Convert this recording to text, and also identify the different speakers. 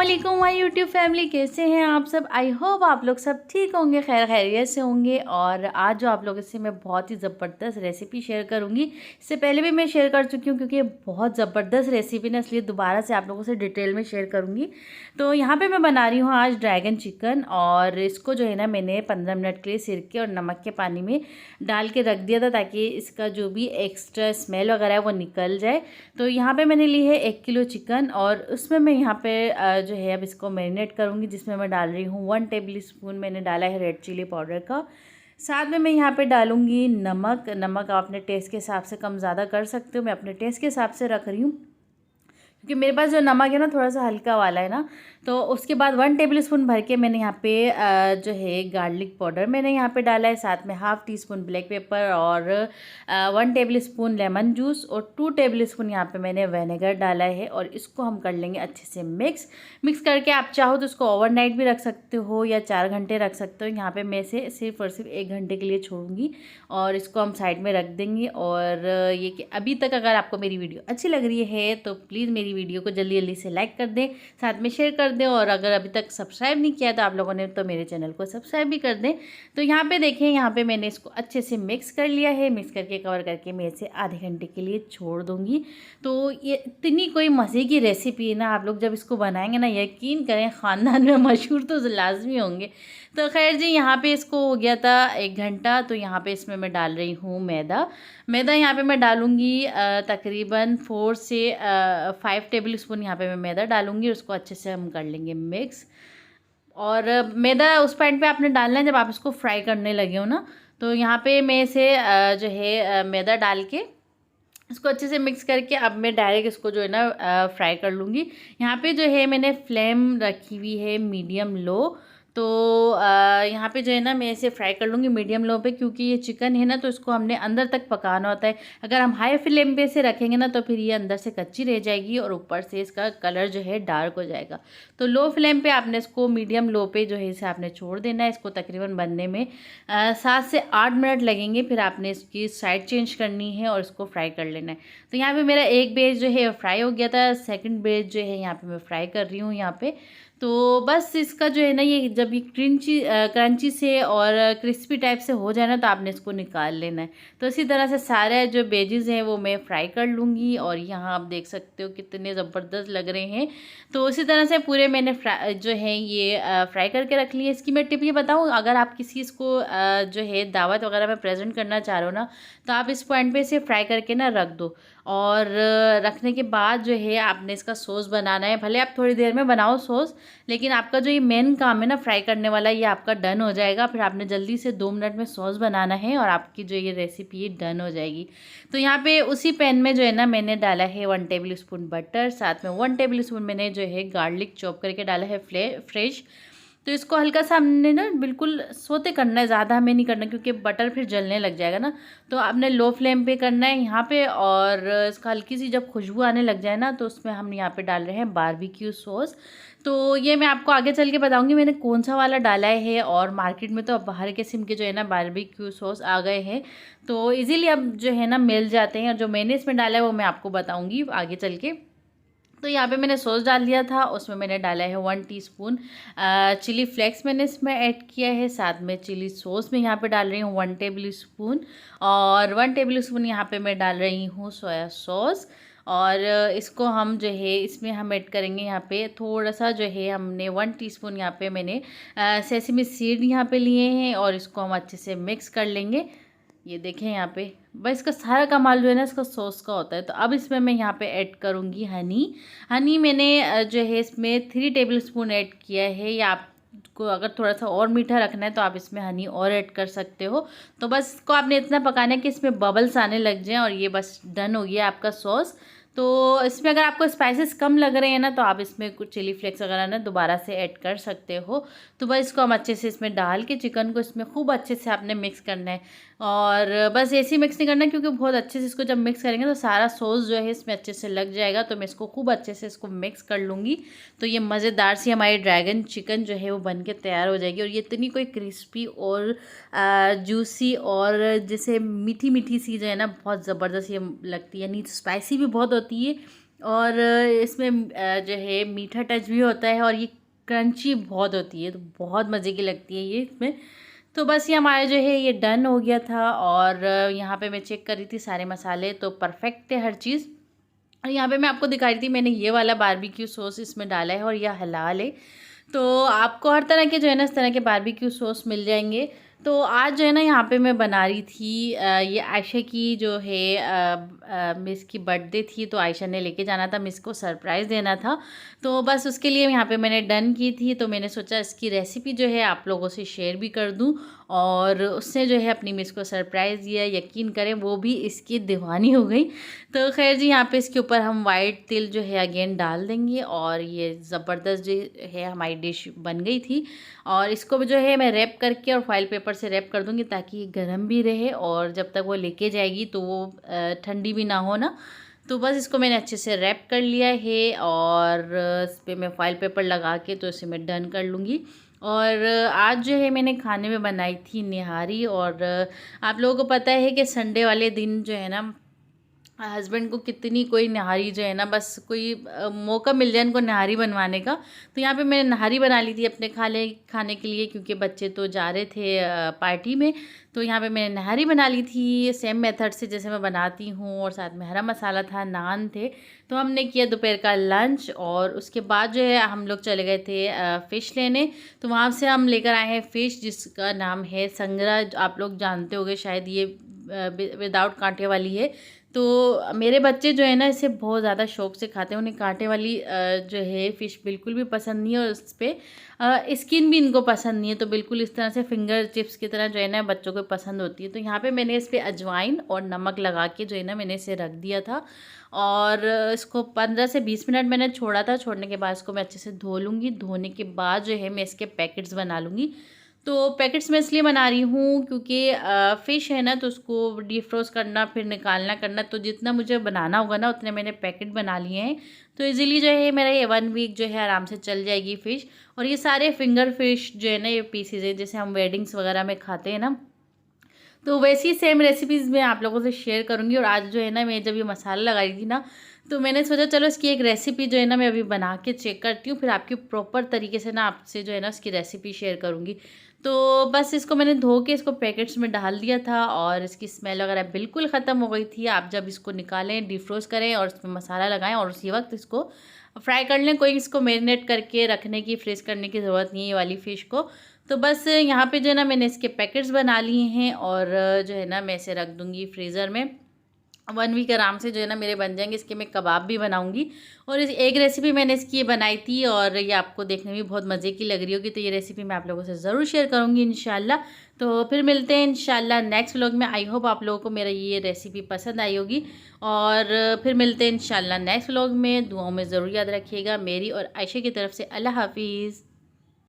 Speaker 1: वालेकुम my YouTube family, कैसे हैं आप सब। आई होप आप लोग सब ठीक होंगे, खैर खैरियत से होंगे। और आज जो आप लोगों से मैं बहुत ही ज़बरदस्त रेसिपी शेयर करूंगी। इससे पहले भी मैं शेयर कर चुकी हूँ क्योंकि ये बहुत ज़बरदस्त रेसिपी ना, इसलिए दोबारा से आप लोगों से डिटेल में शेयर करूँगी। तो यहाँ पर मैं बना रही हूँ आज ड्रैगन चिकन, और इसको जो है ना मैंने 15 मिनट के लिए सिरके और नमक के पानी में डाल के रख दिया था ताकि इसका जो भी एक्स्ट्रा स्मेल वगैरह है वो निकल जाए। तो यहाँ पे मैंने ली है 1 किलो चिकन, और उसमें मैं यहाँ पे जो है अब इसको मैरिनेट करूँगी, जिसमें मैं डाल रही हूँ 1 टेबल स्पून मैंने डाला है रेड चिली पाउडर का। साथ में मैं यहाँ पे डालूँगी नमक। नमक आप अपने टेस्ट के हिसाब से कम ज़्यादा कर सकते हो, मैं अपने टेस्ट के हिसाब से रख रही हूँ क्योंकि मेरे पास जो नमक है ना थोड़ा सा हल्का वाला है ना। तो उसके बाद 1 टेबल स्पून भर के मैंने यहाँ पे जो है गार्लिक पाउडर मैंने यहाँ पे डाला है। साथ में ½ टीस्पून ब्लैक पेपर और 1 टेबल स्पून लेमन जूस और 2 टेबल स्पून यहाँ पे मैंने विनेगर डाला है। और इसको हम कर लेंगे अच्छे से मिक्स करके। आप चाहो तो इसको ओवरनाइट भी रख सकते हो या 4 घंटे रख सकते हो। यहाँ पर मैं इसे सिर्फ और सिर्फ 1 घंटे के लिए छोड़ूंगी और इसको हम साइड में रख देंगे। और ये कि अभी तक अगर आपको मेरी वीडियो अच्छी लग रही है तो प्लीज़ मेरी वीडियो को जल्दी जल्दी से लाइक कर दें, साथ में शेयर कर दें, और अगर अभी तक सब्सक्राइब नहीं किया तो आप लोगों ने तो मेरे चैनल को सब्सक्राइब भी कर दें। तो यहाँ पे देखें, यहाँ पे मैंने इसको अच्छे से मिक्स कर लिया है। मिक्स करके कवर करके मैं इसे आधे घंटे के लिए छोड़ दूँगी। तो ये इतनी कोई मज़े की रेसिपी है ना, आप लोग जब इसको बनाएंगे ना यकीन करें ख़ानदान में मशहूर तो लाजमी होंगे। तो खैर जी, यहाँ पे इसको हो गया था 1 घंटा। तो यहाँ पे इसमें मैं डाल रही हूँ मैदा यहाँ पे मैं डालूँगी तकरीबन 4 से 5 टेबल स्पून यहाँ पे मैं मैदा डालूँगी। उसको अच्छे से हम कर लेंगे मिक्स। और मैदा उस पॉइंट पे आपने डालना है जब आप इसको फ्राई करने लगे हो ना। तो यहाँ पे मैं इसे जो है मैदा डाल के इसको अच्छे से मिक्स करके अब मैं डायरेक्ट इसको जो है ना फ्राई कर लूँगी। यहाँ पे जो है मैंने फ्लेम रखी हुई है मीडियम लो। तो यहाँ पे जो है ना मैं इसे फ्राई कर लूँगी मीडियम लो पे, क्योंकि ये चिकन है ना तो इसको हमने अंदर तक पकाना होता है। अगर हम हाई फ्लेम पे से रखेंगे ना तो फिर ये अंदर से कच्ची रह जाएगी और ऊपर से इसका कलर जो है डार्क हो जाएगा। तो लो फ्लेम पे आपने इसको मीडियम लो पे जो है इसे आपने छोड़ देना है। इसको तकरीबन बनने में 7 से 8 मिनट लगेंगे। फिर आपने इसकी साइड चेंज करनी है और इसको फ्राई कर लेना है। तो यहाँ पे मेरा एक बेस जो है फ्राई हो गया था, सेकंड बेस जो है यहाँ पे मैं फ्राई कर रही हूँ यहाँ पे। तो बस इसका जो है ना ये जब ये क्रंची से और क्रिस्पी टाइप से हो जाए ना तो आपने इसको निकाल लेना है। तो इसी तरह से सारे जो वेजेस हैं वो मैं फ्राई कर लूँगी। और यहाँ आप देख सकते हो कितने ज़बरदस्त लग रहे हैं। तो इसी तरह से पूरे मैंने जो है ये फ्राई करके रख लिए। इसकी मैं टिप ये बताऊँ, अगर आप किसी इसको जो है दावत वगैरह में प्रेजेंट करना चाह रहे हो ना तो आप इस पॉइंट पे इसे फ्राई करके ना रख दो। और रखने के बाद जो है आपने इसका सॉस बनाना है। भले आप थोड़ी देर में बनाओ सॉस, लेकिन आपका जो ये मेन काम है ना फ्राई करने वाला, ये आपका डन हो जाएगा। फिर आपने जल्दी से 2 मिनट में सॉस बनाना है और आपकी जो ये रेसिपी है डन हो जाएगी। तो यहाँ पे उसी पैन में जो है ना मैंने डाला है 1 टेबल स्पून बटर। साथ में 1 टेबल स्पून मैंने जो है गार्लिक चॉप करके डाला है फ्रेश। तो इसको हल्का सा हमने ना बिल्कुल सोते करना है, ज़्यादा हमें नहीं करना क्योंकि बटर फिर जलने लग जाएगा ना। तो आपने लो फ्लेम पे करना है यहाँ पे। और इसका हल्की सी जब खुशबू आने लग जाए ना तो उसमें हम यहाँ पे डाल रहे हैं बारबेक्यू सॉस। तो ये मैं आपको आगे चल के बताऊंगी मैंने कौन सा वाला डाला है। और मार्केट में तो अब बाहर के किस्म के जो है ना बारबेक्यू सॉस आ गए हैं, तो ईज़िली अब जो है ना मिल जाते हैं। और जो मैंने इसमें डाला है वो मैं आपको बताऊँगी आगे चल के। तो यहाँ पे मैंने सॉस डाल दिया था, उसमें मैंने डाला है 1 टीस्पून चिली फ्लेक्स मैंने इसमें ऐड किया है। साथ में चिली सॉस में यहाँ पे डाल रही हूँ 1 टेबल स्पून, और 1 टेबल स्पून यहाँ पे मैं डाल रही हूँ सोया सॉस। और इसको हम जो है इसमें हम ऐड करेंगे यहाँ पे थोड़ा सा जो है हमने 1 टीस्पून यहाँ पे मैंने सेसमी सीड यहाँ पे लिए हैं। और इसको हम अच्छे से मिक्स कर लेंगे। ये देखें यहाँ पे बस इसका सारा कमाल जो है ना इसका सॉस का होता है। तो अब इसमें मैं यहाँ पे ऐड करूँगी हनी मैंने जो है इसमें 3 टेबल स्पून ऐड किया है। या आपको अगर थोड़ा सा और मीठा रखना है तो आप इसमें हनी और ऐड कर सकते हो। तो बस इसको आपने इतना पकाना है कि इसमें बबल्स आने लग जाएं और ये बस डन हो गया आपका सॉस। तो इसमें अगर आपको स्पाइसेस कम लग रहे हैं ना तो आप इसमें कुछ चिली फ्लेक्स वगैरह ना दोबारा से ऐड कर सकते हो। तो बस इसको हम अच्छे से इसमें डाल के चिकन को इसमें खूब अच्छे से आपने मिक्स करना है। और बस ऐसे ही मिक्स नहीं करना क्योंकि बहुत अच्छे से इसको जब मिक्स करेंगे तो सारा सॉस जो है इसमें अच्छे से लग जाएगा। तो मैं इसको खूब अच्छे से इसको मिक्स कर लूँगी। तो ये मज़ेदार सी हमारी ड्रैगन चिकन जो है वो बन के तैयार हो जाएगी। और ये इतनी कोई क्रिस्पी और जूसी और जैसे मीठी मीठी सी जो है ना बहुत ज़बरदस्त ये लगती है। नहीं स्पाइसी भी बहुत होती है और इसमें जो है मीठा टच भी होता है और ये क्रंची बहुत होती है, तो बहुत मज़े की लगती है ये इसमें। तो बस ये हमारा जो है ये डन हो गया था और यहाँ पे मैं चेक कर रही थी सारे मसाले, तो परफेक्ट है हर चीज़। और यहाँ पे मैं आपको दिखा रही थी, मैंने ये वाला बारबेक्यू सॉस इसमें डाला है और यह हलाल है। तो आपको हर तरह के जो है ना इस तरह के बारबेक्यू सॉस मिल जाएंगे। तो आज जो है ना यहाँ पे मैं बना रही थी ये आयशा की जो है मिस की बर्थडे थी, तो आयशा ने लेके जाना था, मिस को सरप्राइज़ देना था। तो बस उसके लिए यहाँ पे मैंने डन की थी, तो मैंने सोचा इसकी रेसिपी जो है आप लोगों से शेयर भी कर दूँ और उससे जो है अपनी मिस को सरप्राइज़ दिया। यकीन करें वो भी इसकी दीवानी हो गई। तो खैर जी, यहाँ पे इसके ऊपर हम वाइट तिल जो है अगेन डाल देंगे और ये ज़बरदस्त जो है हमारी डिश बन गई थी। और इसको भी जो है मैं रैप करके और फॉइल पेपर से रैप कर दूँगी ताकि ये गर्म भी रहे और जब तक वो लेके जाएगी तो वो ठंडी भी ना हो ना। तो बस इसको मैंने अच्छे से रैप कर लिया है और इस पर मैं फॉइल पेपर लगा के तो इसे मैं डन कर लूँगी। और आज जो है मैंने खाने में बनाई थी निहारी। और आप लोगों को पता है कि संडे वाले दिन जो है ना हस्बैंड को कितनी कोई नहारी जो है ना, बस कोई मौका मिल जाए इनको नहारी बनवाने का। तो यहाँ पे मैंने नहारी बना ली थी अपने खाने के लिए, क्योंकि बच्चे तो जा रहे थे पार्टी में। तो यहाँ पे मैंने नहारी बना ली थी सेम मेथड से जैसे मैं बनाती हूँ, और साथ में हरा मसाला था, नान थे। तो हमने किया दोपहर का लंच और उसके बाद जो है हम लोग चले गए थे फ़िश लेने। तो वहाँ से हम लेकर आए हैं फ़िश जिसका नाम है संगरा। आप लोग जानते होंगे शायद, ये विदाउट कांटे वाली है। तो मेरे बच्चे जो है ना इसे बहुत ज़्यादा शौक से खाते हैं, उन्हें कांटे वाली जो है फ़िश बिल्कुल भी पसंद नहीं है और उस पर स्किन भी इनको पसंद नहीं है। तो बिल्कुल इस तरह से फिंगर चिप्स की तरह जो है ना बच्चों को पसंद होती है। तो यहाँ पे मैंने इस पर अजवाइन और नमक लगा के जो है ना मैंने इसे रख दिया था और इसको 15 से 20 मिनट मैंने छोड़ा था। छोड़ने के बाद इसको मैं अच्छे से धो लूँगी। धोने के बाद जो है मैं इसके पैकेट्स बना लूँगी। तो पैकेट्स मैं इसलिए बना रही हूँ क्योंकि फ़िश है ना, तो उसको डीफ्रोस्ट करना फिर निकालना करना, तो जितना मुझे बनाना होगा ना उतने मैंने पैकेट बना लिए हैं। तो इजीली जो है मेरा ये 1 वीक जो है आराम से चल जाएगी फ़िश। और ये सारे फिंगर फिश जो है ना ये पीसीज है जैसे हम वेडिंग्स वगैरह में खाते हैं ना, तो वैसी सेम रेसिपीज़ मैं आप लोगों से शेयर करूँगी। और आज जो है ना मैं जब ये मसाला लगा रही थी ना, तो मैंने सोचा चलो इसकी एक रेसिपी जो है ना मैं अभी बना के चेक करती हूँ, फिर आपकी प्रॉपर तरीके से ना आपसे जो है ना उसकी रेसिपी शेयर करूँगी। तो बस इसको मैंने धो के इसको पैकेट्स में डाल दिया था और इसकी स्मेल वगैरह बिल्कुल ख़त्म हो गई थी। आप जब इसको निकालें, डिफ्रोस्ट करें और इसमें मसाला लगाएं और उसी वक्त इसको फ्राई कर लें। कोई इसको मैरिनेट करके रखने की, फ्रीज़ करने की ज़रूरत नहीं है ये वाली फ़िश को। तो बस यहाँ पे जो है ना मैंने इसके पैकेट्स बना लिए हैं और जो है ना मैं इसे रख दूँगी फ्रीज़र में। 1 वीक आराम से जो है ना मेरे बन जाएंगे। इसके मैं कबाब भी बनाऊंगी। और इस एक रेसिपी मैंने इसकी बनाई थी और ये आपको देखने में बहुत मज़े की लग रही होगी, तो ये रेसिपी मैं आप लोगों से ज़रूर शेयर करूंगी इंशाल्लाह। तो फिर मिलते हैं इंशाल्लाह नेक्स्ट व्लॉग में। आई होप आप लोगों को मेरा ये रेसिपी पसंद आई होगी और फिर मिलते हैं इंशाल्लाह नेक्स्ट व्लॉग में। दुआओं में ज़रूर याद रखिएगा। मेरी और आयशा की तरफ से अल्लाह हाफिज़।